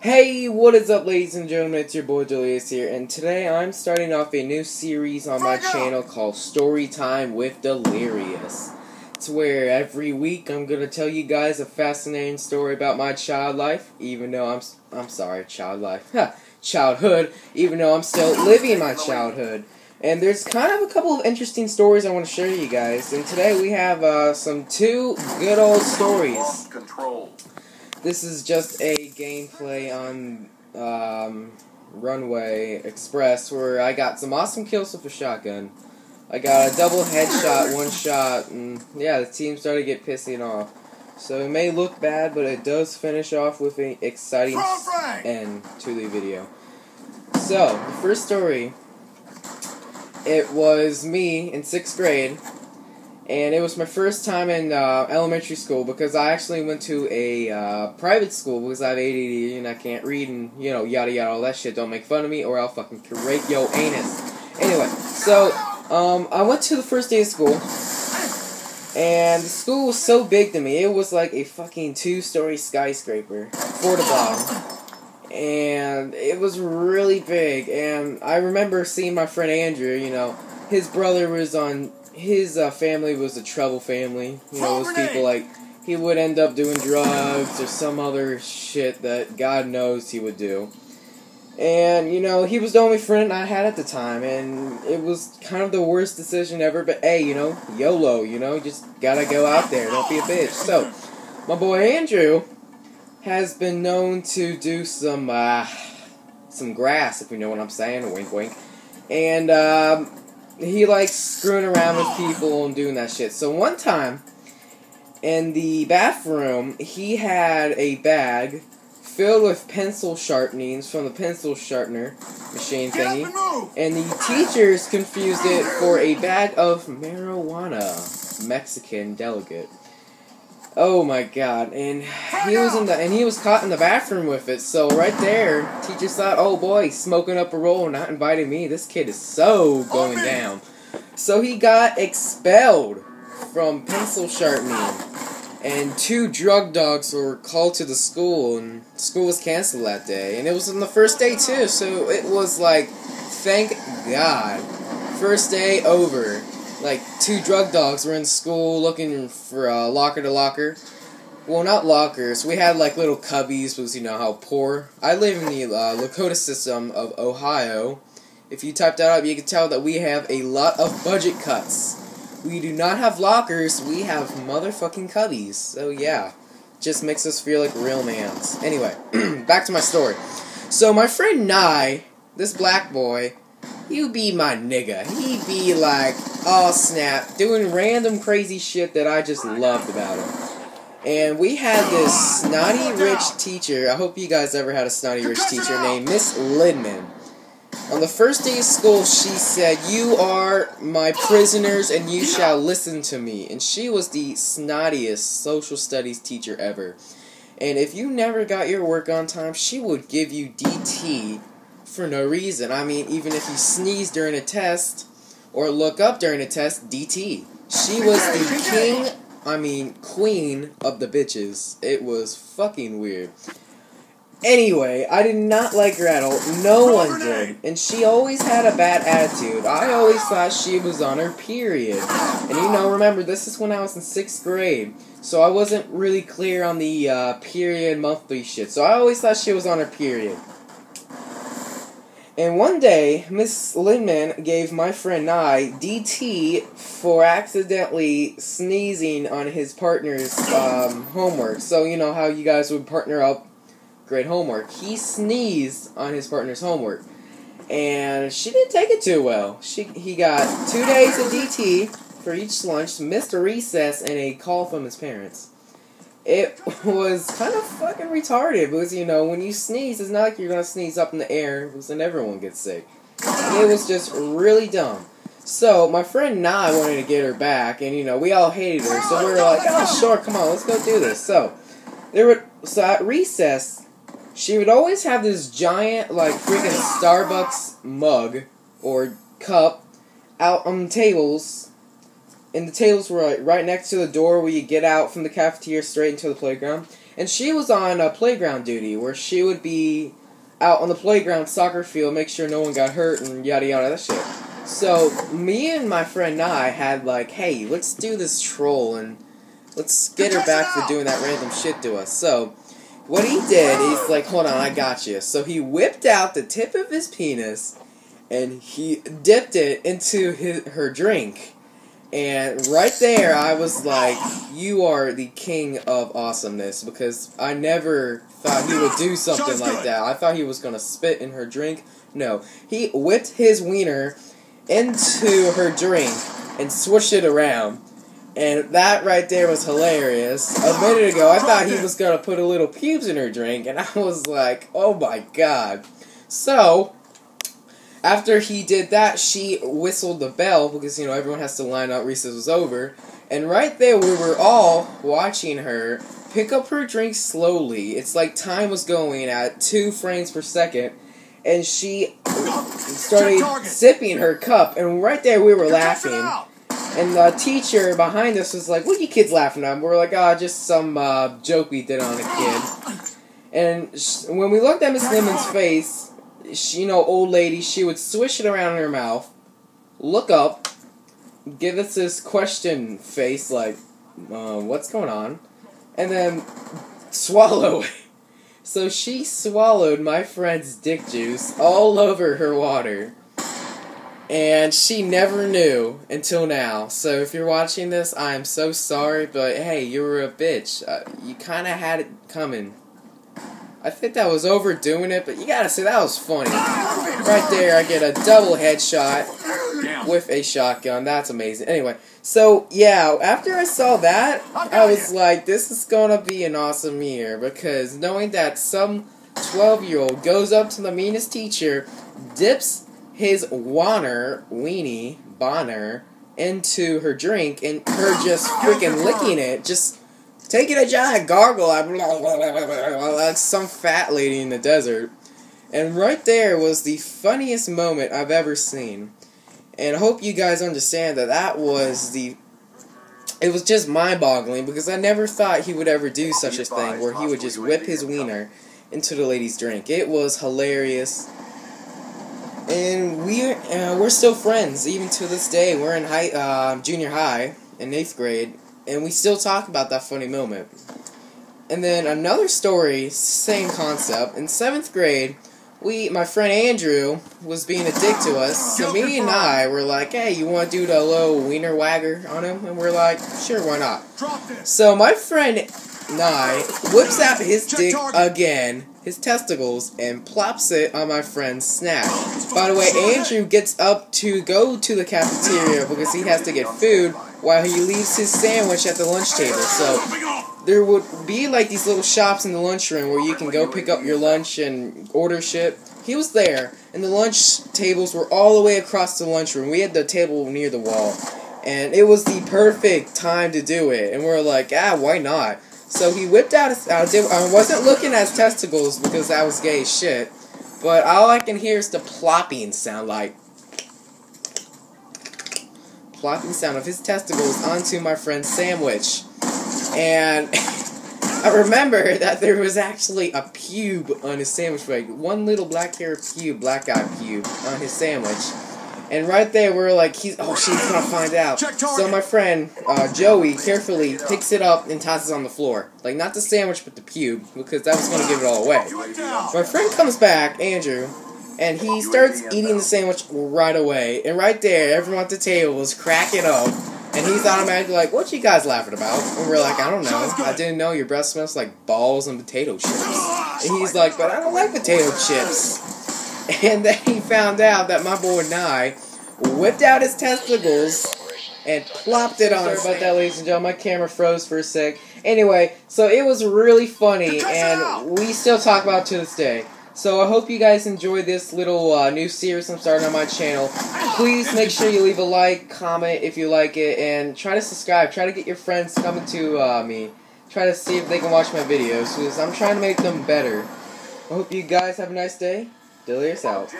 Hey, what is up, ladies and gentlemen? It's your boy delirious here, and today I'm starting off a new series on my channel called Story Time with Delirious. It's where every week I'm gonna tell you guys a fascinating story about my child life, even though childhood, even though I'm still living my childhood. And there's kind of a couple of interesting stories I want to share you guys, and today we have two good old stories. This is just a gameplay on Runway Express where I got some awesome kills with a shotgun. I got a double headshot, one shot, and yeah, the team started to get pissing off. So it may look bad, but it does finish off with an exciting end to the video. So, the first story, it was me in 6th grade. And it was my first time in elementary school because I actually went to a private school because I have ADD and I can't read and, you know, yada yada, all that shit. Don't make fun of me or I'll fucking rape yo anus. Anyway, so, I went to the first day of school and the school was so big to me. It was like a fucking 2-story skyscraper, 4 to bottom. And it was really big. And I remember seeing my friend Andrew, you know, his brother was on... His family was a trouble family. You know, those people, like, he would end up doing drugs or some other shit that God knows he would do. And, you know, he was the only friend I had at the time, and it was kind of the worst decision ever, but hey, you know, YOLO, you know, just gotta go out there, don't be a bitch. So, my boy Andrew has been known to do some grass, if you know what I'm saying, wink wink, and, he likes screwing around with people and doing that shit. So one time, in the bathroom, he had a bag filled with pencil sharpenings from the pencil sharpener machine thingy, and the teachers confused it for a bag of marijuana. Mexican delegate. Oh my god, and he was caught in the bathroom with it, so right there, teachers thought, oh boy, smoking up a roll, not inviting me, this kid is so going down. So he got expelled from pencil sharpening, and 2 drug dogs were called to the school, and school was canceled that day, and it was on the first day too, so it was like, thank God, first day over. Like, 2 drug dogs were in school looking for locker to locker. Well, not lockers. We had, like, little cubbies because, you know, how poor. I live in the Lakota system of Ohio. If you type that up, you can tell that we have a lot of budget cuts. We do not have lockers. We have motherfucking cubbies. So, yeah. Just makes us feel like real mans. Anyway, back to my story. So, my friend Nye, this black boy... You be my nigga. He be like, oh snap, doing random crazy shit that I just loved about him. And we had this snotty rich teacher, I hope you guys ever had a snotty rich teacher, named Miss Lidman. On the first day of school, she said, you are my prisoners and you shall listen to me. And she was the snottiest social studies teacher ever. And if you never got your work on time, she would give you DT for no reason. I mean, even if you sneeze during a test or look up during a test, DT. She was the queen of the bitches. It was fucking weird. Anyway, I did not like her at all. No one did. And she always had a bad attitude. I always thought she was on her period. And you know, remember, this is when I was in 6th grade. So I wasn't really clear on the period monthly shit. So I always thought she was on her period. And one day, Miss Lindman gave my friend Nye DT for accidentally sneezing on his partner's homework. So, you know how you guys would partner up, grade homework. He sneezed on his partner's homework. And she didn't take it too well. He got 2 days of DT for each lunch, missed a recess, and a call from his parents. It was kind of fucking retarded because, you know, when you sneeze, it's not like you're going to sneeze up in the air because then everyone gets sick. It was just really dumb. So, my friend Nye wanted to get her back, and, you know, we all hated her, so we were like, oh, sure, come on, let's go do this. So at recess, she would always have this giant, like, freaking Starbucks mug or cup out on the tables. And the tables were right next to the door where you get out from the cafeteria straight into the playground. And she was on playground duty, where she would be out on the playground soccer field, make sure no one got hurt, and yada yada that shit. So, me and my friend Nye had like, hey, let's do this troll, and let's get her back for doing that random shit to us. So, what he did, he's like, hold on, I got you. So he whipped out the tip of his penis, and he dipped it into her drink. And right there, I was like, you are the king of awesomeness, because I never thought he would do something like that. I thought he was going to spit in her drink. No, he whipped his wiener into her drink and switched it around. And that right there was hilarious. A minute ago, I thought he was going to put a little pubes in her drink, and I was like, oh my god. So, after he did that, she whistled the bell, because, you know, everyone has to line up, recess was over. And right there, we were all watching her pick up her drink slowly. It's like time was going at 2 frames per second. And she started sipping her cup, and right there we were laughing. And the teacher behind us was like, what are you kids laughing at? We're like, just some joke we did on a kid. And when we looked at Miss Lemon's face, she, you know, old lady, she would swish it around in her mouth, look up, give us this question face like, what's going on? And then swallow it. So she swallowed my friend's dick juice all over her water. And she never knew until now. So if you're watching this, I'm so sorry, but hey, you were a bitch. You kind of had it coming. I think that was overdoing it, but you gotta say, that was funny. Right there, I get a double headshot with a shotgun. That's amazing. Anyway, so yeah, after I saw that, I was like, this is gonna be an awesome year, because knowing that some 12-year-old goes up to the meanest teacher, dips his weenie, bonner, into her drink, and her just freaking licking it, just taking a giant gargle, like some fat lady in the desert. And right there was the funniest moment I've ever seen. And I hope you guys understand that that was it was just mind-boggling, because I never thought he would ever do such a thing, where he would just whip his wiener into the lady's drink. It was hilarious. And we're still friends, even to this day. We're in junior high, in 8th grade, and we still talk about that funny moment. And then another story, same concept. In 7th grade, my friend Andrew was being a dick to us, so me and I were like, hey, you want to do the little wiener wagger on him? And we're like, sure, why not? So my friend Nye whips out his dick again, his testicles, and plops it on my friend's snack. By the way, Andrew gets up to go to the cafeteria because he has to get food while he leaves his sandwich at the lunch table. So there would be like these little shops in the lunchroom where you can go pick up your lunch and order shit. He was there, and the lunch tables were all the way across the lunchroom. We had the table near the wall, and it was the perfect time to do it. And we're like, why not? So he whipped out his... I wasn't looking at his testicles because that was gay as shit. But all I can hear is the plopping sound, like... plopping sound of his testicles onto my friend's sandwich. And I remember that there was actually a pube on his sandwich. Like, one little black hair pube, black eye pube on his sandwich. And right there, we're like, she's gonna find out. So my friend, Joey, carefully picks it up and tosses it on the floor. Like, not the sandwich, but the pube, because that was gonna give it all away. My friend comes back, Andrew, and he starts eating the sandwich right away. And right there, everyone at the table was cracking up. And he's automatically like, what you guys laughing about? And we're like, I don't know. I didn't know your breath smells like balls and potato chips. And he's like, but I don't like potato chips. And then he found out that my boy Nye whipped out his testicles and plopped it on. Sorry about that, ladies and gentlemen. My camera froze for a sec. Anyway, so it was really funny, and we still talk about it to this day. So I hope you guys enjoyed this little new series I'm starting on my channel. Please make sure you leave a like, comment if you like it, and try to subscribe. Try to get your friends coming to me. Try to see if they can watch my videos, because I'm trying to make them better. I hope you guys have a nice day. Delirious out.